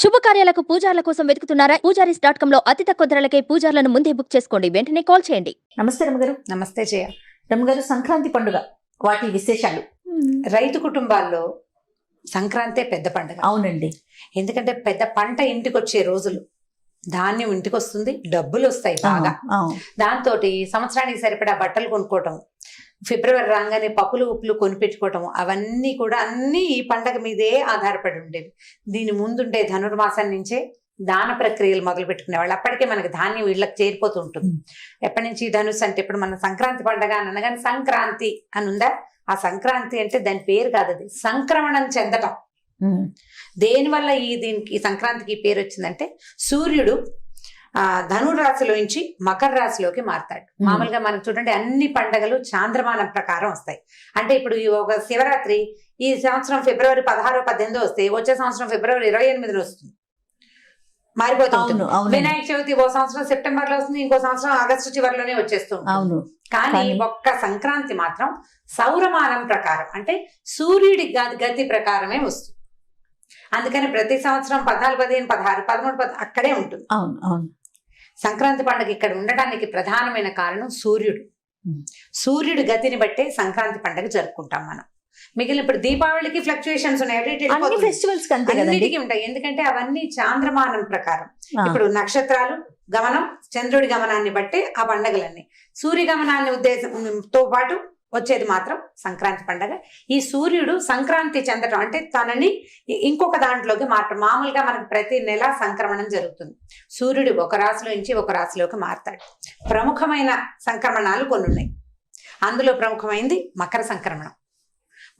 శుభకార్యాలకు పూజార్ల కోసం వెతుకుతున్నారా? పూజారీస్.com లో అతి తక్కువ ధరలకే పూజార్లను ముందే బుక్ చేసుకోండి. వెంటనే కాల్ చేయండి. నమస్తే రమ్మగారు. నమస్తే జయ. రమ్మగారు, సంక్రాంతి పండుగ వాటి విశేషాలు. రైతు కుటుంబాల్లో సంక్రాంతే పెద్ద పండుగ. అవునండి. ఎందుకంటే పెద్ద పంట ఇంటికి వచ్చే రోజులు, ధాన్యం ఇంటికి వస్తుంది, డబ్బులు వస్తాయి బాగా. దాంతో సంవత్సరానికి సరిపడా బట్టలు కొనుక్కోవటం, ఫిబ్రవరి రాగానే పప్పులు ఉప్పులు కొనిపెట్టుకోవటం, అవన్నీ కూడా అన్నీ ఈ పండగ మీదే ఆధారపడి ఉండేవి. దీని ముందుండే ధనుర్మాసం నుంచే దాన ప్రక్రియలు మొదలు పెట్టుకునేవాళ్ళు. అప్పటికే మనకి ధాన్యం ఇళ్ళకి చేరిపోతూ ఉంటుంది. ఎప్పటి నుంచి ధనుసు అంటే ఇప్పుడు మన సంక్రాంతి పండగ అని అనగానే సంక్రాంతి అని ఉందా? ఆ సంక్రాంతి అంటే దాని పేరు కాదు, అది సంక్రమణం చెందటం. దేనివల్ల దీనికి సంక్రాంతికి పేరు వచ్చిందంటే సూర్యుడు ధనురాశిలో నుంచి మకర రాశిలోకి మారతాడు. మామూలుగా మనం చూడండి అన్ని పండగలు చాంద్రమానం ప్రకారం వస్తాయి. అంటే ఇప్పుడు ఒక శివరాత్రి ఈ సంవత్సరం ఫిబ్రవరి 16, 18 వస్తే వచ్చే సంవత్సరం ఫిబ్రవరి 28 వస్తుంది, మారిపోతుంది. వినాయక చవితి ఓ సంవత్సరం సెప్టెంబర్ లో వస్తుంది, ఇంకో సంవత్సరం ఆగస్టు చివరిలోనే వచ్చేస్తుంది. కానీ ఒక్క సంక్రాంతి మాత్రం సౌరమానం ప్రకారం అంటే సూర్యుడి గతి ప్రకారమే వస్తుంది. అందుకని ప్రతి సంవత్సరం 14, 15, 16, 13, 10 అక్కడే ఉంటుంది. సంక్రాంతి పండుగ ఇక్కడ ఉండడానికి ప్రధానమైన కారణం సూర్యుడు. సూర్యుడి గతిని బట్టే సంక్రాంతి పండుగ జరుపుకుంటాం మనం. మిగిలిన ఇప్పుడు దీపావళికి ఫ్లక్చుయేషన్స్ ఉన్నాయి, అన్నిటికీ ఉంటాయి. ఎందుకంటే అవన్నీ చాంద్రమానం ప్రకారం. ఇప్పుడు నక్షత్రాలు గమనం, చంద్రుడి గమనాన్ని బట్టి ఆ పండుగలన్నీ. సూర్య గమనాన్ని ఉద్దేశంతో పాటు వచ్చేది మాత్రం సంక్రాంతి పండుగ. ఈ సూర్యుడు సంక్రాంతి చెందటం అంటే తనని ఇంకొక దాంట్లోకి మారటం. మామూలుగా మనకు ప్రతి నెల సంక్రమణం జరుగుతుంది. సూర్యుడు ఒక రాశిలో నుంచి ఒక రాశిలోకి మారతాడు. ప్రముఖమైన సంక్రమణాలు కొన్ని ఉన్నాయి. అందులో ప్రముఖమైనది మకర సంక్రమణం.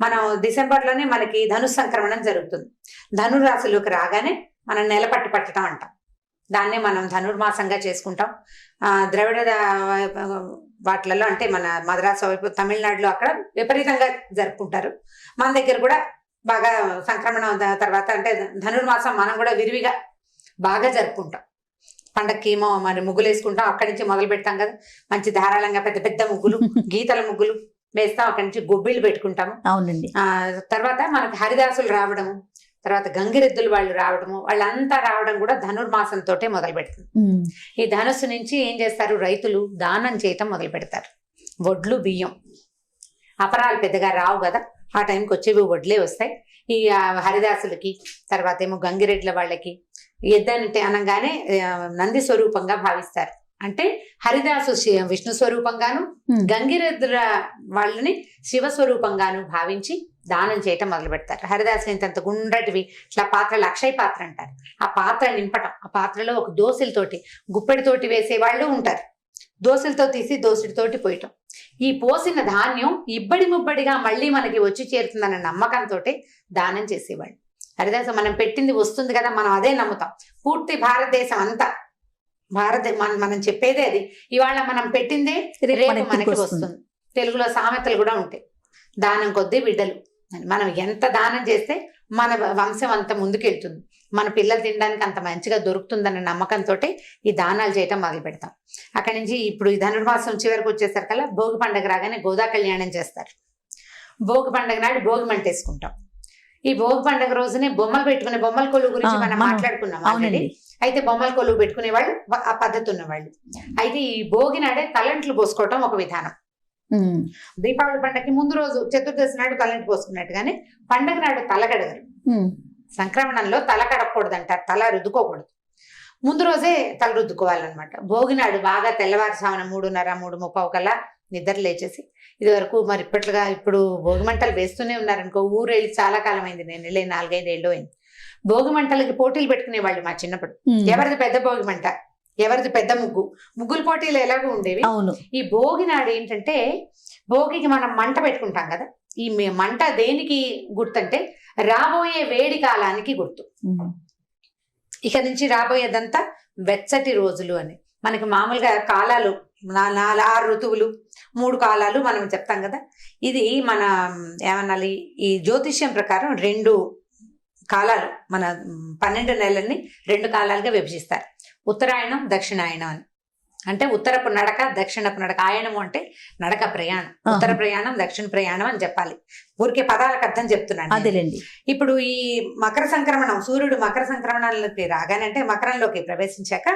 మనం డిసెంబర్లోనే మనకి ధను సంక్రమణం జరుగుతుంది. ధనురాశిలోకి రాగానే మనం నెల పట్టడం అంటాం. దాన్నే మనం ధనుర్మాసంగా చేసుకుంటాం. ద్రవిడ వాటిలలో అంటే మన మద్రాసు వైపు తమిళనాడులో అక్కడ విపరీతంగా జరుపుకుంటారు. మన దగ్గర కూడా బాగా సంక్రమణం తర్వాత అంటే ధనుర్మాసం మనం కూడా విరివిగా బాగా జరుపుకుంటాం. పండగకి ఏమో మరి ముగ్గులు వేసుకుంటాం, అక్కడి నుంచి మొదలు పెడతాం కదా. మంచి ధారాళంగా పెద్ద పెద్ద ముగ్గులు, గీతల ముగ్గులు వేస్తాం, అక్కడి నుంచి గొబ్బిళ్ళు పెట్టుకుంటాము. అవునండి. తర్వాత మనకి హరిదాసులు రావడము, తర్వాత గంగిరెద్దులు వాళ్ళు రావడము, వాళ్ళంతా రావడం కూడా ధనుర్మాసంతో మొదలు పెడుతుంది. ఈ ధనుస్సు నుంచి ఏం చేస్తారు, రైతులు దానం చేయటం మొదలు పెడతారు. వడ్లు, బియ్యం, అపరాలు పెద్దగా రావు కదా, ఆ టైంకి వచ్చేవి వడ్లే వస్తాయి. ఈ హరిదాసులకి తర్వాత ఏమో గంగిరెడ్ల వాళ్ళకి ఎద్దంటే అనగానే నంది స్వరూపంగా భావిస్తారు. అంటే హరిదాసు విష్ణు స్వరూపంగాను, గంగిరెద్దుల వాళ్ళని శివ స్వరూపంగాను భావించి దానం చేయటం మొదలు పెడతారు. హరిదాసు ఇంత గుండ్రటివి ఇట్లా పాత్రలు, అక్షయ పాత్ర అంటారు. ఆ పాత్ర నింపటం, ఆ పాత్రలో ఒక దోశలతోటి గుప్పెడితోటి వేసే వాళ్ళు ఉంటారు. దోశలతో తీసి దోశడితోటి పోయటం. ఈ పోసిన ధాన్యం ఇబ్బడి ముబ్బడిగా మళ్ళీ మనకి వచ్చి చేరుతుందన్న నమ్మకంతో దానం చేసేవాళ్ళు. హరిదాసు మనం పెట్టింది వస్తుంది కదా, మనం అదే నమ్ముతాం. పూర్తి భారతదేశం అంతా మనం చెప్పేదే అది. ఇవాళ మనం పెట్టిందే రేపు మనకి వస్తుంది. తెలుగులో సామెతలు కూడా ఉంటాయి, దానం కొద్దీ బిడ్డలు. మనం ఎంత దానం చేస్తే మన వంశం అంత ముందుకెళ్తుంది, మన పిల్లలు తినడానికి అంత మంచిగా దొరుకుతుందన్న నమ్మకంతో ఈ దానాలు చేయటం మొదలు పెడతాం. అక్కడి నుంచి ఇప్పుడు ఈ ధనుర్మాసం చివరికి వచ్చేసరికల్లా భోగి పండుగ రాగానే గోదా కళ్యాణం చేస్తారు. భోగి పండుగ నాడు భోగి మంట వేసుకుంటాం. ఈ భోగి పండుగ రోజునే బొమ్మలు పెట్టుకునే, బొమ్మల కొలువు గురించి మనం మాట్లాడుకున్నాం ఆల్రెడీ. అయితే బొమ్మల కొలువు పెట్టుకునే వాళ్ళు, ఆ పద్ధతి ఉన్నవాళ్ళు. అయితే ఈ భోగి నాడే తలంట్లు పోసుకోవటం ఒక విధానం. దీపావళి పండగకి ముందు రోజు చతుర్దశి నాడు తలంటి పోసుకున్నట్టుగానే పండగ నాడు తలగడగరు. సంక్రమణంలో తల కడగకూడదు అంటారు, తల రుద్దుకోకూడదు. ముందు రోజే తల రుద్దుకోవాలన్నమాట. భోగి నాడు బాగా తెల్లవారుజామున 3:30, 3:30 కల్లా నిద్ర లేచేసి, ఇది వరకు మరి ఇప్పట్లుగా ఇప్పుడు భోగి మంటలు వేస్తూనే ఉన్నారనుకో. ఊరు వెళ్ళి చాలా కాలం అయింది, నేను వెళ్ళి 4-5 ఏళ్ళు అయింది. భోగి మంటలకి పోటీలు పెట్టుకునేవాళ్ళు మా చిన్నప్పుడు. ఎవరిది పెద్ద భోగి మంట, ఎవరిది పెద్ద ముగ్గుల పోటీలు ఎలాగో ఉండేవి. ఈ భోగి నాడు ఏంటంటే, భోగికి మనం మంట పెట్టుకుంటాం కదా, ఈ మంట దేనికి గుర్తంటే రాబోయే వేడి కాలానికి గుర్తు. ఇక నుంచి రాబోయేదంతా వెచ్చటి రోజులు అని. మనకి మామూలుగా కాలాలు 6 ఋతువులు, 3 కాలాలు మనం చెప్తాం కదా. ఇది మన ఏమనాలి, ఈ జ్యోతిష్యం ప్రకారం 2 కాలాలు, మన 12 నెలల్ని 2 కాలాలుగా విభజిస్తారు. ఉత్తరాయణం, దక్షిణాయనం అని. అంటే ఉత్తరపు నడక దక్షిణపు నడక. ఆయనము అంటే నడక ప్రయాణం, ఉత్తర ప్రయాణం దక్షిణ ప్రయాణం అని చెప్పాలి. ఊరికే పదాలకు అర్థం చెప్తున్నాను. అదేలేండి. ఇప్పుడు ఈ మకర సంక్రమణం, సూర్యుడు మకర సంక్రమణంలోకి రాగానే అంటే మకరంలోకి ప్రవేశించాక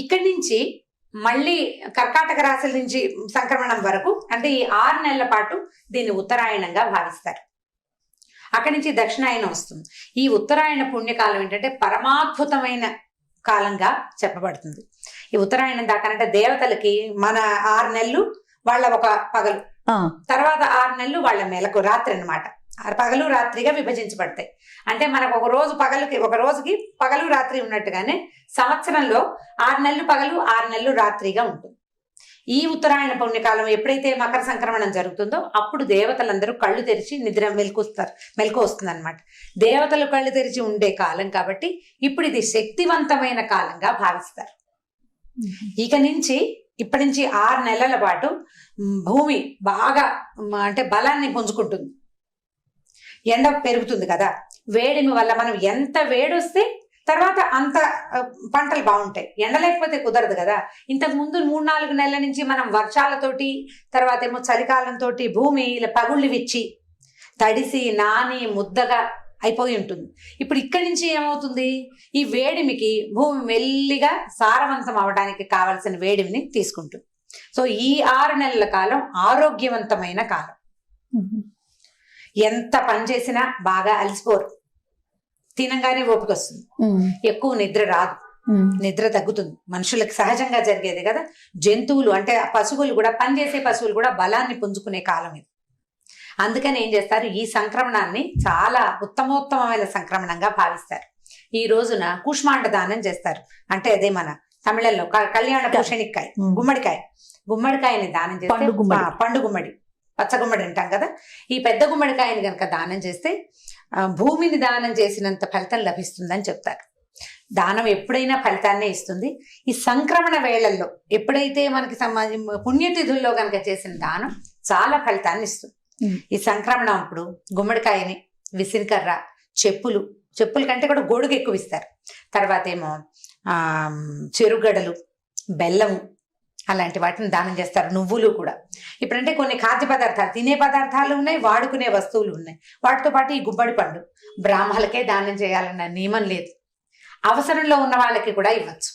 ఇక్కడి నుంచి మళ్ళీ కర్కాటక రాశి నుంచి సంక్రమణం వరకు అంటే ఈ 6 నెలల పాటు దీన్ని ఉత్తరాయణంగా భావిస్తారు. అక్కడి నుంచి దక్షిణాయనం వస్తుంది. ఈ ఉత్తరాయణ పుణ్యకాలం ఏంటంటే పరమాద్భుతమైన కాలంగా చెప్పబడుతుంది. ఈ ఉత్తరాయణం దాకానంటే దేవతలకి మన 6 నెలలు వాళ్ళ ఒక పగలు, తర్వాత 6 నెలలు వాళ్ళ మెలకు రాత్రి అన్నమాట. పగలు రాత్రిగా విభజించబడతాయి. అంటే మనకు ఒక రోజుకి పగలు రాత్రి ఉన్నట్టుగానే సంవత్సరంలో 6 నెలలు పగలు 6 నెలలు రాత్రిగా ఉంటుంది. ఈ ఉత్తరాయణ పుణ్యకాలం ఎప్పుడైతే మకర సంక్రమణం జరుగుతుందో అప్పుడు దేవతలందరూ కళ్ళు తెరిచి మెలకు వస్తుంది అనమాట. దేవతలు కళ్ళు తెరిచి ఉండే కాలం కాబట్టి ఇప్పుడు ఇది శక్తివంతమైన కాలంగా భావిస్తారు. ఇప్పటి నుంచి 6 నెలల పాటు భూమి బాగా అంటే బలాన్ని పుంజుకుంటుంది. ఎండ పెరుగుతుంది కదా, వేడిమి వల్ల మనం ఎంత వేడొస్తే తర్వాత అంత పంటలు బాగుంటాయి. ఎండ లేకపోతే కుదరదు కదా. ఇంతకు ముందు 3-4 నెలల నుంచి మనం వర్షాలతోటి తర్వాత ఏమో చలికాలంతో భూమి ఇలా పగుళ్ళు విచ్చి తడిసి నాని ముద్దగా అయిపోయి ఉంటుంది. ఇప్పుడు ఇక్కడి నుంచి ఏమవుతుంది, ఈ వేడిమికి భూమి మెల్లిగా సారవంతం అవడానికి కావలసిన వేడిమిని తీసుకుంటుంది. సో ఈ 6 నెలల కాలం ఆరోగ్యవంతమైన కాలం. ఎంత పని చేసినా బాగా అలసిపోరు, తినగానే ఓపిక వస్తుంది, ఎక్కువ నిద్ర రాదు, నిద్ర తగ్గుతుంది. మనుషులకు సహజంగా జరిగేది కదా. జంతువులు అంటే పశువులు కూడా, పనిచేసే పశువులు కూడా బలాన్ని పుంజుకునే కాలం ఇది. అందుకని ఏం చేస్తారు, ఈ సంక్రమణాన్ని చాలా ఉత్తమోత్తమైన సంక్రమణంగా భావిస్తారు. ఈ రోజున కూష్మాండ దానం చేస్తారు. అంటే అదే మన తమిళంలో కళ్యాణ పూషణికాయ, గుమ్మడికాయని దానం చేస్తే, పండు గుమ్మడి, పచ్చ గుమ్మడి అంటాం కదా, ఈ పెద్ద గుమ్మడికాయని కనుక దానం చేస్తే భూమిని దానం చేసినంత ఫలితం లభిస్తుందని చెప్తారు. దానం ఎప్పుడైనా ఫలితాన్నే ఇస్తుంది. ఈ సంక్రమణ వేళల్లో ఎప్పుడైతే మనకి పుణ్యతిథుల్లో కనుక చేసిన దానం చాలా ఫలితాన్ని ఇస్తుంది. ఈ సంక్రమణం అప్పుడు గుమ్మడికాయని, విసిరికర్ర, చెప్పుల కంటే కూడా గొడుగు ఎక్కువ ఇస్తారు. తర్వాత ఏమో చెరుగడలు, బెల్లము అలాంటి వాటిని దానం చేస్తారు. నువ్వులు కూడా. ఇప్పుడంటే కొన్ని ఖాద్య పదార్థాలు, తినే పదార్థాలు ఉన్నాయి, వాడుకునే వస్తువులు ఉన్నాయి. వాటితో పాటు ఈ గుమ్మడి పండు బ్రాహ్మణులకే దానం చేయాలన్న నియమం లేదు. అవసరంలో ఉన్న వాళ్ళకి కూడా ఇవ్వచ్చు.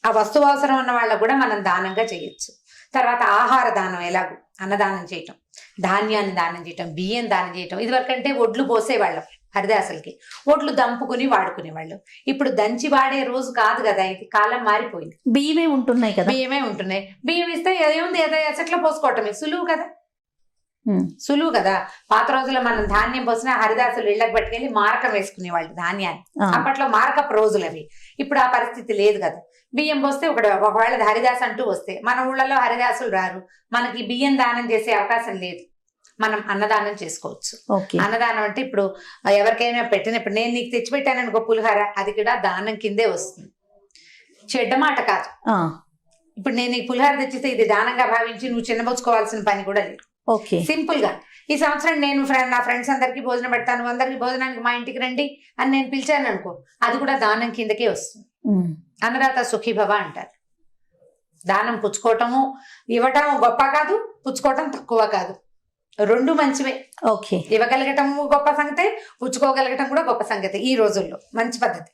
ఆ వస్తువు అవసరం ఉన్న వాళ్ళకు కూడా మనం దానంగా చేయొచ్చు. తర్వాత ఆహార దానం, ఎలాగో అన్నదానం చేయటం, ధాన్యాన్ని దానం చేయటం, బియ్యం దానం చేయటం. ఇదివరకంటే ఒడ్లు పోసేవాళ్ళం హరిదాసులకి, ఒడ్లు దంపుకుని వాడుకునేవాళ్ళు. ఇప్పుడు దంచి వాడే రోజు కాదు కదా, ఇది కాలం మారిపోయింది. బియ్యమే ఉంటున్నాయి కదా, బియ్యం ఇస్తే ఏముంది, ఏదో ఎసట్లో పోసుకోవటమే సులువు కదా. పాత రోజుల్లో మనం ధాన్యం పోసినా హరిదాసులు ఇళ్లకు పట్టుకెళ్ళి మారకం వేసుకునేవాళ్ళు ధాన్యాన్ని. అప్పట్లో మారకపు రోజులు అవి. ఇప్పుడు ఆ పరిస్థితి లేదు కదా. బియ్యం పోస్తే ఒకవేళ హరిదాస్ అంటూ వస్తే, మన ఊళ్ళలో హరిదాసులు రారు, మనకి బియ్యం దానం చేసే అవకాశం లేదు. మనం అన్నదానం చేసుకోవచ్చు. అన్నదానం అంటే ఇప్పుడు ఎవరికైనా పెట్టినప్పుడు, నేను నీకు తెచ్చిపెట్టాను అనుకో పులిహార, అది కూడా దానం కిందే వస్తుంది. చెడ్డ మాట కాదు. ఇప్పుడు నేను నీకు పులిహార తెచ్చితే ఇది దానంగా భావించి నువ్వు చిన్నబోచుకోవాల్సిన పని కూడా లేదు. సింపుల్ గా ఈ సంవత్సరం నేను నా ఫ్రెండ్స్ అందరికి భోజనం పెడతాను, అందరికి భోజనానికి మా ఇంటికి రండి అని నేను పిలిచాను అనుకో, అది కూడా దానం కిందకే వస్తుంది. అన్నదాత సుఖీభవ అంటారు. దానం పుచ్చుకోవటము, ఇవ్వటం గొప్ప కాదు, పుచ్చుకోవటం తక్కువ కాదు, రెండు మంచివే. ఇవ్వగలగటం గొప్ప సంగతే, పుచ్చుకోగలగటం కూడా గొప్ప సంగతే. ఈ రోజుల్లో మంచి పద్ధతి.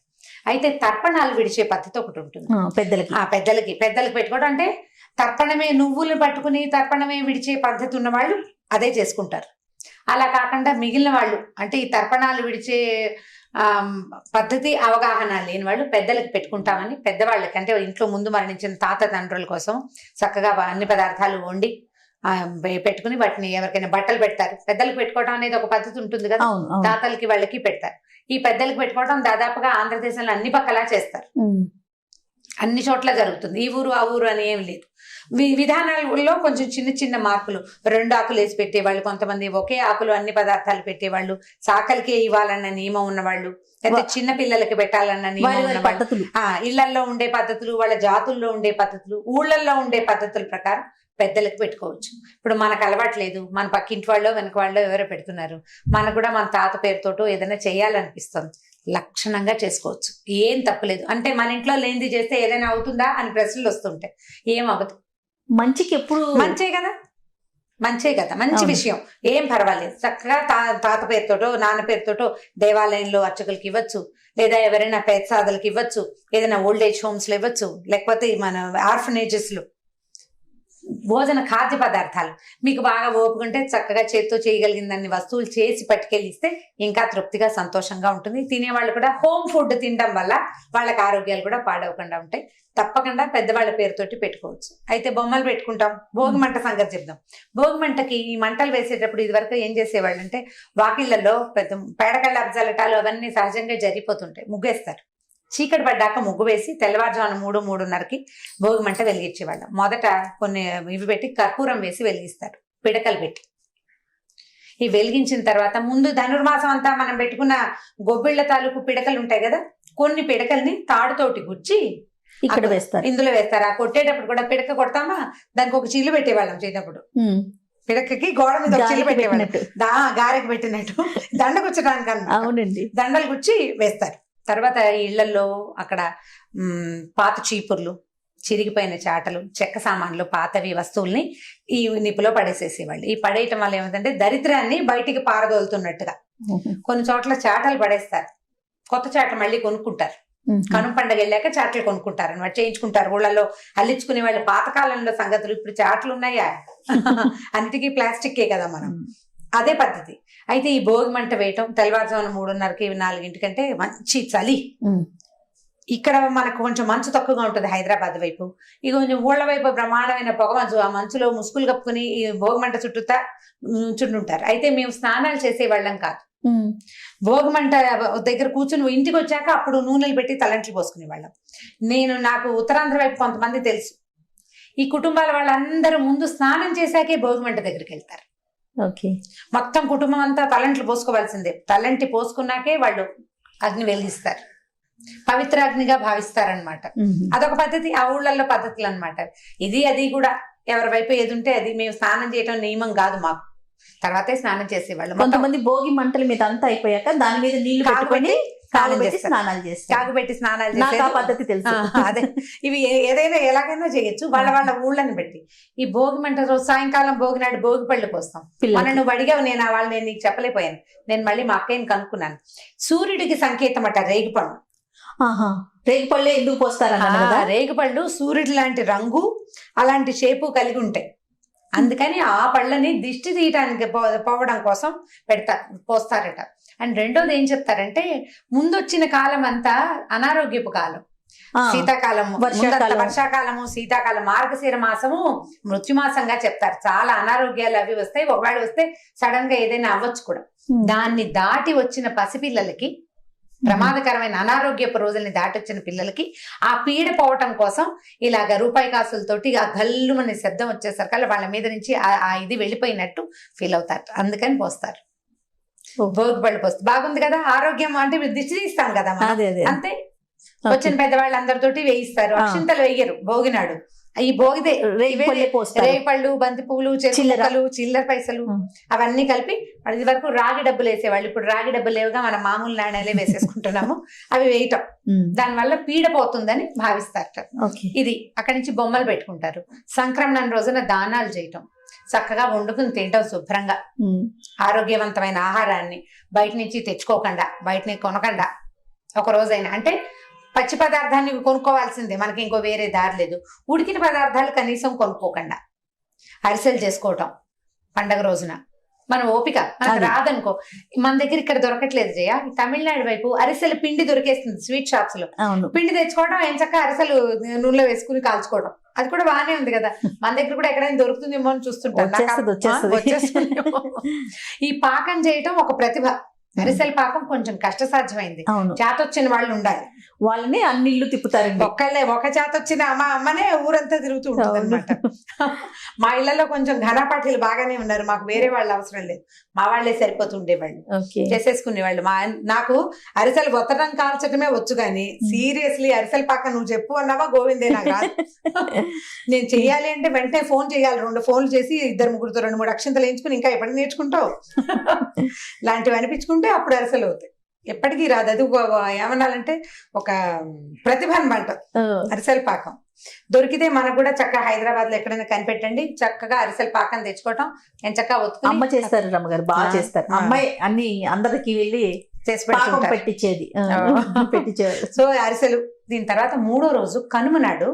అయితే తర్పణాలు విడిచే పద్ధతి ఒకటి ఉంటుంది పెద్దలకి పెట్టుకోవడం. అంటే తర్పణమే, నువ్వులు పట్టుకుని తర్పణమే విడిచే పద్ధతి ఉన్న వాళ్ళు అదే చేసుకుంటారు. అలా కాకుండా మిగిలిన వాళ్ళు, అంటే ఈ తర్పణాలు విడిచే పద్ధతి అవగాహన లేని వాళ్ళు పెద్దలకి పెట్టుకుంటామని, పెద్దవాళ్ళకి అంటే ఇంట్లో ముందు మరణించిన తాత తండ్రుల కోసం చక్కగా అన్ని పదార్థాలు వండి పెట్టుకుని వాటిని ఎవరికైనా బట్టలు పెడతారు. పెద్దలకు పెట్టుకోవడం అనేది ఒక పద్ధతి ఉంటుంది కదా, తాతలకి వాళ్ళకి పెడతారు. ఈ పెద్దలకు పెట్టుకోవడం దాదాపుగా ఆంధ్రదేశంలో అన్ని పక్కలా చేస్తారు, అన్ని చోట్ల జరుగుతుంది. ఈ ఊరు ఆ ఊరు అని ఏం లేదు. విధానాలలో కొంచెం చిన్న చిన్న మార్పులు. 2 ఆకులు వేసి పెట్టేవాళ్ళు, కొంతమంది ఒకే ఆకులు అన్ని పదార్థాలు పెట్టేవాళ్ళు, సాకలికే ఇవ్వాలన్న నియమం ఉన్నవాళ్ళు, లేకపోతే చిన్న పిల్లలకి పెట్టాలన్న నియమం ఉన్నవాళ్ళు, ఇళ్లలో ఉండే పద్ధతులు, వాళ్ళ జాతుల్లో ఉండే పద్ధతులు, ఊళ్ళల్లో ఉండే పద్ధతుల ప్రకారం పెద్దలకు పెట్టుకోవచ్చు. ఇప్పుడు మనకు అలవాటు లేదు, మన పక్కింటి వాళ్ళు వెనక వాళ్ళు ఎవరో పెడుతున్నారు, మనకు కూడా మన తాత పేరుతోటో ఏదైనా చేయాలనిపిస్తుంది, లక్షణంగా చేసుకోవచ్చు, ఏం తప్పులేదు. అంటే మన ఇంట్లో లేనిది చేస్తే ఏదైనా అవుతుందా అని ప్రశ్నలు వస్తుంటాయి. ఏం అవ్వదు, మంచికి ఎప్పుడు మంచే కదా, మంచి అవును. విషయం, ఏం పర్వాలేదు. చక్కగా తాత పేరుతోటో నాన్న పేరుతోటో దేవాలయంలో అర్చకులకి ఇవ్వచ్చు, లేదా ఎవరైనా పేదసాదులకి ఇవ్వచ్చు, ఏదైనా ఓల్డ్ ఏజ్ హోమ్స్ లో ఇవ్వచ్చు, లేకపోతే మన ఆర్ఫనేజెస్ లో భోజన ఖాద్య పదార్థాలు మీకు బాగా ఓపుకుంటే చక్కగా చేత్తో చేయగలిగిందన్ని వస్తువులు చేసి పట్టుకెళ్ళి ఇస్తే ఇంకా తృప్తిగా సంతోషంగా ఉంటుంది. తినేవాళ్ళు కూడా హోమ్ ఫుడ్ తినడం వల్ల వాళ్ళకి ఆరోగ్యాలు కూడా పాడవకుండా ఉంటాయి. తప్పకుండా పెద్దవాళ్ళ పేరుతోటి పెట్టుకోవచ్చు. అయితే బొమ్మలు పెట్టుకుంటాం. భోగి మంట సంగతి చెప్దాం. భోగి మంటకి ఈ మంటలు వేసేటప్పుడు ఇది వరకు ఏం చేసేవాళ్ళు అంటే వాకిళ్లలో పెద్ద పేడకళ్ళ అబ్జాలటాలు అవన్నీ సహజంగా జరిగిపోతుంటాయి, ముగ్గేస్తారు. చీకటి పడ్డాక ముగ్గు వేసి తెల్లవారుజామున 3-3:30కి భోగి మంట వెలిగించేవాళ్ళం. మొదట కొన్ని ఇవి పెట్టి కర్పూరం వేసి వెలిగిస్తారు, పిడకలు పెట్టి. ఈ వెలిగించిన తర్వాత ముందు ధనుర్మాసం అంతా మనం పెట్టుకున్న గొబ్బిళ్ల తాలూకు పిడకలు ఉంటాయి కదా, కొన్ని పిడకల్ని తాడుతోటి గుచ్చి ఇక్కడ వేస్తారు, ఇందులో వేస్తారు. ఆ కొట్టేటప్పుడు కూడా పిడక కొడతామా, దానికి ఒక చిల్లు పెట్టేవాళ్ళం చిన్నప్పుడు. పిడకకి గోడ మీద ఒక చిల్లు పెట్టేవాళ్ళం, గారెకి పెట్టినట్టు దండ గుచ్చడానికి అన్నమాట. అవునండి, దండలు గుచ్చి వేస్తారు. తర్వాత ఇళ్లలో అక్కడ పాత చీపుర్లు, చిరిగిపోయిన చాటలు, చెక్క సామాన్లు, పాతవి వస్తువుల్ని ఈ నిప్పులో పడేసేసేవాళ్ళు. ఈ పడేయటం వల్ల ఏమిటంటే దరిద్రాన్ని బయటికి పారదోలుతున్నట్టుగా. కొన్ని చోట్ల చాటలు పడేస్తారు, కొత్త చాట మళ్ళీ కొనుక్కుంటారు. కనుమ పండుగ వెళ్ళాక చాటలు కొనుక్కుంటారు అనమాట, చేయించుకుంటారు. ఊళ్ళలో అల్లించుకునే వాళ్ళు. పాతకాలంలో సంగతులు, ఇప్పుడు చాటలు ఉన్నాయా? అన్నిటికీ ప్లాస్టిక్కే కదా మనం. అదే పద్ధతి. అయితే ఈ భోగి మంట వేయటం తెల్లవారుజామున 3:30కి 4ంటికంటే మంచి చలి. ఇక్కడ మనకు కొంచెం మంచు తక్కువగా ఉంటుంది హైదరాబాద్ వైపు. ఇక కొంచెం ఊళ్ళ వైపు బ్రహ్మాండమైన పొగ మంచు, ఆ మంచులో ముసుగులు కప్పుకుని ఈ భోగి మంట చుట్టూతా చుంటుంటారు. అయితే మేము స్నానాలు చేసేవాళ్ళం కాదు. భోగి మంట దగ్గర కూర్చుని ఇంటికి వచ్చాక అప్పుడు నూనెలు పెట్టి తలంట్లు పోసుకునేవాళ్ళం. నాకు ఉత్తరాంధ్ర వైపు కొంతమంది తెలుసు. ఈ కుటుంబాల వాళ్ళందరూ ముందు స్నానం చేశాకే భోగి మంట దగ్గరికి వెళ్తారు. మొత్తం కుటుంబం అంతా తలంట్లు పోసుకోవాల్సిందే. తలంటి పోసుకున్నాకే వాళ్ళు అగ్ని వెలిగిస్తారు, పవిత్ర అగ్నిగా భావిస్తారనమాట. అదొక పద్ధతి, ఆ ఊళ్ళల్లో పద్ధతులు అనమాట. ఇది అది కూడా ఎవరి వైపు ఏది ఉంటే అది. మేము స్నానం చేయటం నియమం కాదు మాకు, తర్వాతే స్నానం చేసేవాళ్ళు. కొంతమంది భోగి మంటల మీద అంతా అయిపోయాక దాని మీద నీళ్లు పెట్టుకొని స్నానాలు చేస్తారు, కాగుపెట్టి స్నానాలు చేసే పద్ధతి తెలుసు. అదే, ఇవి ఏదైనా ఎలాగైనా చేయొచ్చు వాళ్ళ వాళ్ళ ఊళ్ళని బట్టి. ఈ భోగి మంట రోజు సాయంకాలం భోగి నాడు భోగి పళ్ళు పోస్తాం. మన నువ్వు అడిగావు, నేను నీకు చెప్పలేకపోయాను. నేను మళ్ళీ మా అక్కయ్యని కనుక్కున్నాను. సూర్యుడికి సంకేతం అట రేగిపండు. రేగిపళ్ళు ఎందుకు పోస్తారు? రేగిపళ్ళు సూర్యుడి లాంటి రంగు, అలాంటి షేపు కలిగి ఉంటాయి. అందుకని ఆ పళ్ళని దిష్టి తీయటానికి పోవడం కోసం పోస్తారట. అండ్ రెండోది ఏం చెప్తారంటే, ముందొచ్చిన కాలం అంతా అనారోగ్యపు కాలం. శీతాకాలం, వర్షాకాలము, శీతాకాలం, మార్గశిర మాసము మృత్యుమాసంగా చెప్తారు. చాలా అనారోగ్యాలు అవి వస్తాయి. ఒకవేళ వస్తే సడన్ గా ఏదైనా అవ్వచ్చు కూడా. దాన్ని దాటి వచ్చిన పసిపిల్లలకి, ప్రమాదకరమైన అనారోగ్యపు రోజుల్ని దాటొచ్చిన పిల్లలకి ఆ పీడ పోవటం కోసం ఇలాగ రూపాయి కాసులతోటి ఆ గల్లుమని శబ్దం వచ్చేసరికి వాళ్ళ మీద నుంచి ఆ ఇది వెళ్ళిపోయినట్టు ఫీల్ అవుతారు. అందుకని పోస్తారు, భోగి పళ్ళు పోస్తారు. బాగుంది కదా, ఆరోగ్యం అంటే దిష్టి తీస్తాం కదా అంతే. వచ్చిన పెద్దవాళ్ళందరితోటి వేయిస్తారు. అక్షింతలు వేయరు భోగినాడు. ఈ భోగిదే రేపళ్ళు, బంతి పువ్వులు, చెరుకులు, చిల్లర పైసలు అవన్నీ కలిపి. ఇది వరకు రాగి డబ్బులు వేసేవాళ్ళు, ఇప్పుడు రాగి డబ్బులు లేవుగా, మనం మామూలు నాణ్యాలే వేసేసుకుంటున్నాము. అవి వేయటం దానివల్ల పీడ పోతుందని భావిస్తారు. ఇది అక్కడి నుంచి బొమ్మలు పెట్టుకుంటారు. సంక్రమణం రోజున దానాలు చేయటం, చక్కగా వండుకుని తింటాం శుభ్రంగా. ఆరోగ్యవంతమైన ఆహారాన్ని బయట నుంచి తెచ్చుకోకుండా, బయటని కొనకుండా ఒక రోజైనా, అంటే పచ్చి పదార్థాన్ని కొనుక్కోవాల్సిందే, మనకి ఇంకో వేరే దారి లేదు. ఉడికిన పదార్థాలు కనీసం కొనుక్కోకుండా అరిసెలు చేసుకోవటం పండగ రోజున. మన ఓపిక మనకు రాదనుకో, మన దగ్గర ఇక్కడ దొరకట్లేదు జయ, తమిళనాడు వైపు అరిసెలు పిండి దొరికేస్తుంది స్వీట్ షాప్స్ లో. పిండి తెచ్చుకోవడం, ఏం చక్క అరిసెలు నూనెలో వేసుకుని కాల్చుకోవడం, అది కూడా బాగానే ఉంది కదా. మన దగ్గర కూడా ఎక్కడైనా దొరుకుతుందేమో అని చూస్తుంటాం. ఈ పాకం చేయటం ఒక ప్రతిభ. అరిసెల పాకం కొంచెం కష్టసాధ్యమైంది, చేతొచ్చిన వాళ్ళు ఉండాలి. వాళ్ళని అన్ని ఇల్లు తిప్పుతారండి. ఒక చేతొచ్చిన అమ్మనే ఊరంతా తిరుగుతూ ఉంటుంది అనమాట. మా ఇళ్లలో కొంచెం ఘనపాఠీలు బాగానే ఉన్నారు, మాకు వేరే వాళ్ళు అవసరం లేదు, మా వాళ్లే సరిపోతుండేవాళ్ళు, చేసేసుకునేవాళ్ళు. నాకు అరిసెలు బొత్తడం కాల్చడమే వచ్చు, కానీ సీరియస్లీ అరిసెల పాక నువ్వు చెప్పు అన్నావా గోవిందే నాకు రాదు. నేను చెయ్యాలి అంటే వెంటనే ఫోన్ చేయాలి, 2 ఫోన్లు చేసి 2-3 2-3 అక్షంతలు వేయించుకుని ఇంకా ఎప్పటికి నేర్చుకుంటావు లాంటివి అనిపించుకుంటే అప్పుడు అరిసెలు అవుతాయి. ఎప్పటికీ రాదు. అది ఏమనాలంటే ఒక ప్రతిభ అనమాట. అరిసెల పాకం దొరికితే మనకు కూడా చక్కగా హైదరాబాద్ లో ఎక్కడైనా కనిపెట్టండి, చక్కగా అరిసెల పాకం తెచ్చుకోవటం. నేను చక్కగా ఒత్తుకుని అమ్మ చేస్తారు, రమ్మగారు బాగా చేస్తారు. అమ్మాయి అన్ని అందరికి వెళ్ళి చేసి పాకం పెట్టుకుంటారు. పెట్టించేది. పెట్టించేది. సో అరిసెలు. దీని తర్వాత 3వ రోజు కనుమ నాడు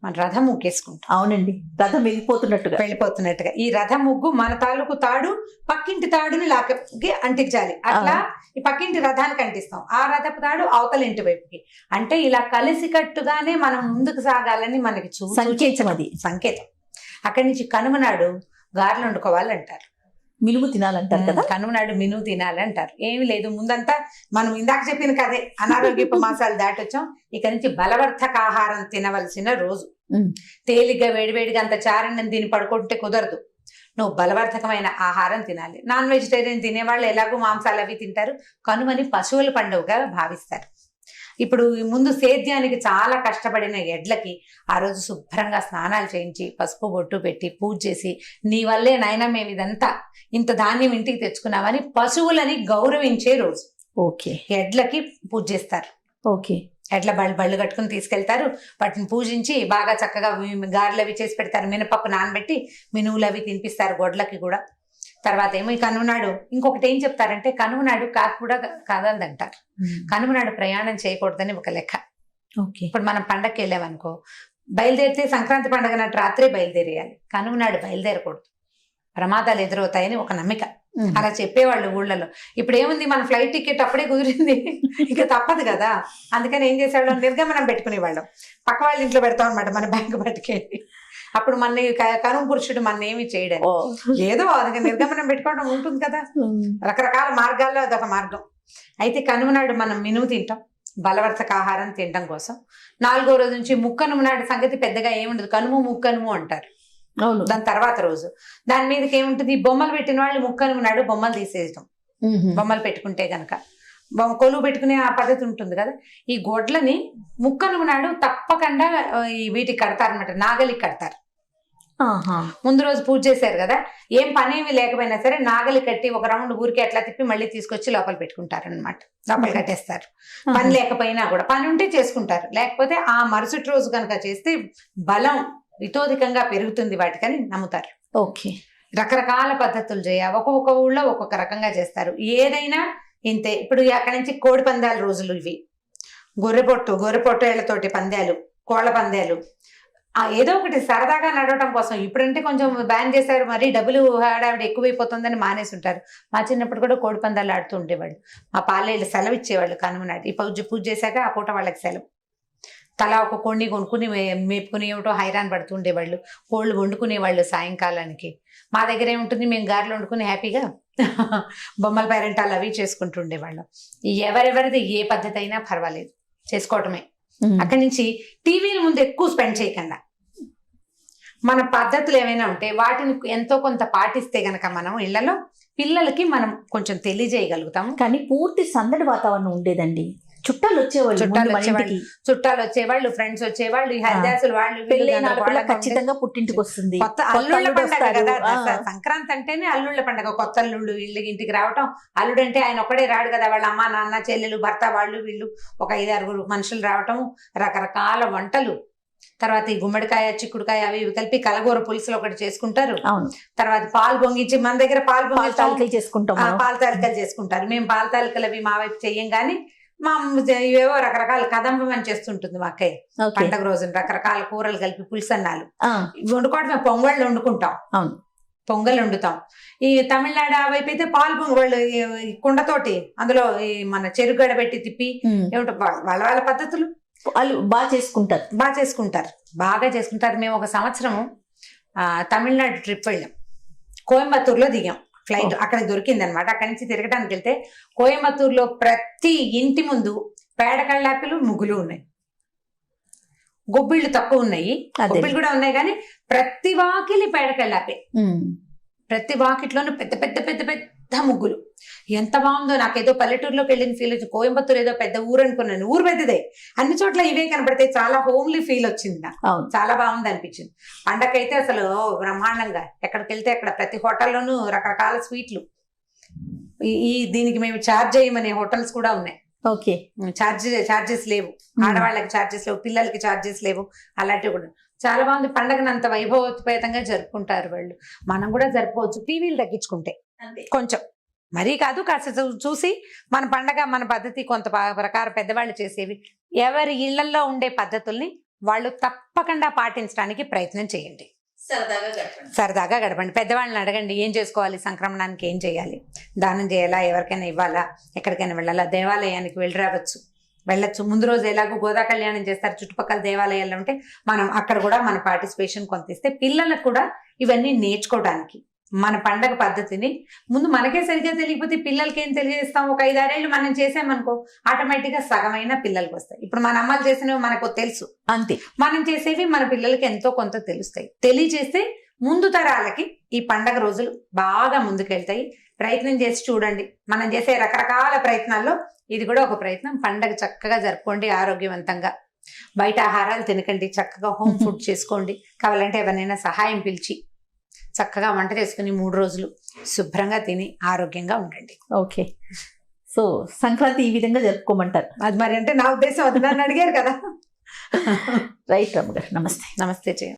మన రథం ముగ్గేసుకుంటాం. అవునండి, రథం వెళ్ళిపోతున్నట్టుగా ఈ రథం ముగ్గు మన తాలూకు తాడు పక్కింటి తాడుని లాకి అంటించాలి. అట్లా ఈ పక్కింటి రథానికి అంటిస్తాం, ఆ రథపు తాడు అవతల ఇంటి వైపుకి. అంటే ఇలా కలిసికట్టుగానే మనం ముందుకు సాగాలని మనకి సంకేతం. అది సంకేతం. అక్కడి నుంచి కనుమ నాడు గారెలు వండుకోవాలంటారు, మినుము తినాలంటారు కదా. కనుమ నాడు మినుము తినాలంటారు. ఏమి లేదు, ముందంతా మనం ఇందాక చెప్పిన కదే అనారోగ్యపు మాసాలు దాటొచ్చాం. ఇక నుంచి బలవర్ధక ఆహారం తినవలసిన రోజు. తేలిగ్గా వేడివేడిగా అంత చారణం తిని పడుకుంటే కుదరదు. నువ్వు బలవర్ధకమైన ఆహారం తినాలి. నాన్ వెజిటేరియన్ తినేవాళ్ళు ఎలాగో మాంసాలు అవి తింటారు. కనుమని పశువుల పండుగగా భావిస్తారు. ఇప్పుడు ముందు సేద్యానికి చాలా కష్టపడిన ఎడ్లకి ఆ రోజు శుభ్రంగా స్నానాలు చేయించి పసుపు బొట్టు పెట్టి పూజ చేసి, నీ వల్లే నాయన మేము ఇదంతా ఇంత ధాన్యం ఇంటికి తెచ్చుకున్నామని పశువులని గౌరవించే రోజు. ఓకే. ఎడ్లకి పూజ చేస్తారు. ఓకే. ఎడ్ల బళ్ళు కట్టుకుని తీసుకెళ్తారు. వాటిని పూజించి బాగా చక్కగా గారెలు అవి చేసి పెడతారు. మినపప్పు నానబెట్టి మినువులు అవి తినిపిస్తారు గొడ్లకి కూడా. తర్వాత ఏమో ఈ కనుమ నాడు ఇంకొకటి ఏం చెప్తారంటే, కనుమ నాడు కాకు కూడా కదలదంటారు. కనుమ నాడు ప్రయాణం చేయకూడదని ఒక లెక్క. ఇప్పుడు మనం పండగకి వెళ్ళామనుకో, బయలుదేరితే సంక్రాంతి పండుగ నాటి రాత్రే బయలుదేరేయాలి. కనుమ నాడు బయలుదేరకూడదు, ప్రమాదాలు ఎదురవుతాయని ఒక నమ్మిక. అలా చెప్పేవాళ్ళు ఊళ్ళలో. ఇప్పుడు ఏముంది, మన ఫ్లైట్ టికెట్ అప్పుడే కుదిరింది, ఇక తప్పదు కదా. అందుకని ఏం చేసేవాళ్ళం, నిర్గమనం పెట్టుకునేవాళ్ళం. పక్క వాళ్ళ ఇంట్లో పెడతాం అనమాట, మన బ్యాంకు పట్టుకెళ్ళి. అప్పుడు మన కనుమ పురుషుడు మన ఏమి చేయడం, ఏదో అందుకే నిర్గమనం పెట్టుకోవడం ఉంటుంది కదా. రకరకాల మార్గాల్లో అదొక మార్గం. అయితే కనుమ నాడు మనం మినుము తింటాం, బలవర్ధక ఆహారం తినడం కోసం. 4వ రోజు నుంచి ముక్కనుమ నాడు సంగతి పెద్దగా ఏముండదు, కనుము ముక్కనుము అంటారు. దాని తర్వాత రోజు దాని మీదకి ఏముంటుంది, బొమ్మలు పెట్టిన వాళ్ళు ముక్కనుమ నాడు బొమ్మలు తీసేయటం. బొమ్మలు పెట్టుకుంటే గనక కొలువు పెట్టుకునే ఆ పద్ధతి ఉంటుంది కదా. ఈ గొడ్లని ముక్కనుమ నాడు తప్పకుండా ఈ వీటికి కడతారనమాట, నాగలికి కడతారు. ముందు రోజు పూజ చేశారు కదా, ఏం పనేమి లేకపోయినా సరే నాగలి కట్టి ఒక రౌండ్ ఊరికి అట్లా తిప్పి మళ్ళీ తీసుకొచ్చి లోపల పెట్టుకుంటారు అనమాట. లోపల కట్టేస్తారు. పని లేకపోయినా కూడా, పని ఉంటే చేసుకుంటారు. లేకపోతే ఆ మరుసటి రోజు కనుక చేస్తే బలం వితోధికంగా పెరుగుతుంది వాటికని నమ్ముతారు. ఓకే. రకరకాల పద్ధతులు ఒక్కొక్క ఊళ్ళో ఒక్కొక్క రకంగా చేస్తారు. ఏదైనా ఇంతే. ఇప్పుడు అక్కడి నుంచి కోడి పందాల రోజులు ఇవి. గొర్రెపొట్టేళ్లతోటి పందాలు, కోళ్ల పందాలు, ఏదో ఒకటి సరదాగా నడవటం కోసం. ఇప్పుడంటే కొంచెం బ్యాన్ చేశారు, మరి డబ్బులు హడావిడి ఎక్కువైపోతుందని మానేసి ఉంటారు. మా చిన్నప్పుడు కూడా కోడి పందాలు ఆడుతూ ఉండేవాళ్ళు. మా పాలేళ్ళు సెలవు ఇచ్చేవాళ్ళు కనుమ నాటి. ఈ పూజ చేశాక ఆ పూట వాళ్ళకి సెలవు. తలా ఒక కోడిని కొనుక్కుని మేపుకుని ఏమిటో హైరాన్ పడుతూ ఉండేవాళ్ళు. కోళ్ళు వండుకునేవాళ్ళు సాయంకాలానికి. మా దగ్గర ఏముంటుంది, మేము గారెలు వండుకుని హ్యాపీగా బొమ్మల పేరెంటాలు అవి చేసుకుంటూ ఉండేవాళ్ళం. ఎవరెవరిది ఏ పద్ధతి అయినా పర్వాలేదు, చేసుకోవటమే. అక్కడి నుంచి టీవీల ముందు ఎక్కువ స్పెండ్ చేయకుండా మన పద్ధతులు ఏమైనా ఉంటే వాటిని ఎంతో కొంత పాటిస్తే గనక మనం ఇళ్లలో పిల్లలకి మనం కొంచెం తెలియజేయగలుగుతాం. కానీ పూర్తి సందడి వాతావరణం ఉండేదండి. చుట్టాలు వచ్చేవాళ్ళు, ఫ్రెండ్స్ వచ్చేవాళ్ళు, ఈ హరిదాసులు వాళ్ళు ఖచ్చితంగా పుట్టింటికి వస్తుంది. కొత్త అల్లుళ్ళ పండుగ కదా సంక్రాంతి అంటేనే అల్లుళ్ళ పండుగ. కొత్త అల్లుళ్ళు ఇంటికి రావటం. అల్లుడు అంటే ఆయన ఒక్కడే రాడు కదా, వాళ్ళ అమ్మ నాన్న చెల్లెలు భర్త వాళ్ళు వీళ్ళు ఒక 5-6 మనుషులు రావటం, రకరకాల వంటలు. తర్వాత ఈ గుమ్మడికాయ చిక్కుడుకాయ అవి ఇవి కలిపి కలగూర పులుసులు ఒకటి చేసుకుంటారు. తర్వాత పాలు పొంగించి, మన దగ్గర పాలు పొంగితాలికలు చేసుకుంటాం, పాలు తాలికలు చేసుకుంటారు. మేము పాలు తాలికలు అవి మా వైపు చెయ్యం, కానీ మా ఇవేవో రకరకాల కదంబం అని చేస్తుంటుంది మా అక్కయ్య. పండగ రోజున రకరకాల కూరలు కలిపి పులుసన్నాలు వండుకోవడం. పొంగళ్ళు వండుకుంటాం, పొంగల్ వండుతాం. ఈ తమిళనాడు వైపు అయితే పాలు పొంగళ్ళు కుండతోటి అందులో ఈ మన చెరుగడ పెట్టి తిప్పి ఏమిటో వాళ్ళ పద్ధతులు వాళ్ళు బాగా చేసుకుంటారు. మేము ఒక సంవత్సరము తమిళనాడు ట్రిప్ వెళ్ళాం. కోయంబత్తూరులో దిగాం ఫ్లైట్. అక్కడ దొరికింది అనమాట. అక్కడి నుంచి తిరగడానికి వెళ్తే కోయంబత్తూరులో ప్రతి ఇంటి ముందు పేడ కళ్ళాపిలు, ముగ్గులు ఉన్నాయి. గొబ్బిళ్ళు తక్కువ ఉన్నాయి, గొబ్బిళ్ళు కూడా ఉన్నాయి, కానీ ప్రతి వాకిలి పేడ కళ్ళాపే. ప్రతి వాకిట్లోనూ పెద్ద పెద్ద పెద్ద పెద్ద ముగ్గులు. ఎంత బాగుందో. నాకేదో పల్లెటూరులోకి వెళ్ళిన ఫీల్ వచ్చింది. కోయంబత్తూరు ఏదో పెద్ద ఊరు అనుకున్నాను. ఊరు పెద్దదే, అన్ని చోట్ల ఇవే కనబడితే చాలా హోమ్లీ ఫీల్ వచ్చింది నాకు. చాలా బాగుంది అనిపించింది. పండగైతే అసలు బ్రహ్మాండంగా. ఎక్కడికి వెళ్తే అక్కడ ప్రతి హోటల్లోనూ రకరకాల స్వీట్లు. ఈ దీనికి మేము ఛార్జ్ చేయమనే హోటల్స్ కూడా ఉన్నాయి. ఓకే. ఛార్జెస్ లేవు, ఆడవాళ్ళకి ఛార్జెస్ లేవు, పిల్లలకి ఛార్జెస్ లేవు, అలాంటివి కూడా చాలా బాగుంది. పండగను అంత వైభవోపేతంగా జరుపుకుంటారు వాళ్ళు. మనం కూడా జరుపుకోవచ్చు టీవీలు తగ్గించుకుంటే, కొంచెం మరీ కాదు, కాస్త చూసి మన పండగ మన పద్ధతి కొంత ప్రకారం పెద్దవాళ్ళు చేసేవి ఎవరి ఇళ్లలో ఉండే పద్ధతుల్ని వాళ్ళు తప్పకుండా పాటించడానికి ప్రయత్నం చేయండి. సరదాగా గడపండి. పెద్దవాళ్ళని అడగండి ఏం చేసుకోవాలి, సంక్రమణానికి ఏం చేయాలి, దానం చేయాలా, ఎవరికైనా ఇవ్వాలా, ఎక్కడికైనా వెళ్ళాలా, దేవాలయానికి వెళ్ళొచ్చు. ముందు రోజు ఎలాగో గోదా కళ్యాణం చేస్తారు, చుట్టుపక్కల దేవాలయాల్లో ఉంటే మనం అక్కడ కూడా మన పార్టిసిపేషన్ కొంత ఇస్తే పిల్లలకు కూడా ఇవన్నీ నేర్చుకోవడానికి, మన పండగ పద్ధతిని ముందు మనకే సరిగ్గా తెలియకపోతే పిల్లలకి ఏం తెలియజేస్తాం. ఒక 5-6 ఏళ్ళు మనం చేసామనుకో ఆటోమేటిక్ గా సగమైన పిల్లలకి వస్తాయి. ఇప్పుడు మన అమ్మలు చేసినవి మనకు తెలుసు, అంతే. మనం చేసేవి మన పిల్లలకి ఎంతో కొంత తెలుస్తాయి. తెలియజేస్తే ముందు తరాలకి ఈ పండగ రోజులు బాగా ముందుకెళ్తాయి. ప్రయత్నం చేసి చూడండి. మనం చేసే రకరకాల ప్రయత్నాల్లో ఇది కూడా ఒక ప్రయత్నం. పండగ చక్కగా జరుపుకోండి, ఆరోగ్యవంతంగా. బయట ఆహారాలు తినకండి, చక్కగా హోమ్ ఫుడ్ చేసుకోండి. కావాలంటే ఎవరినైనా సహాయం పిలిచి చక్కగా వంట చేసుకుని 3 రోజులు శుభ్రంగా తిని ఆరోగ్యంగా ఉండండి. ఓకే. సో సంక్రాంతి ఈ విధంగా జరుపుకోమంటారు. అది మరి అంటే నా ఉద్దేశం, అది నన్ను అడిగారు కదా. రైట్ రమ్మ గారు, నమస్తే. నమస్తే జయ.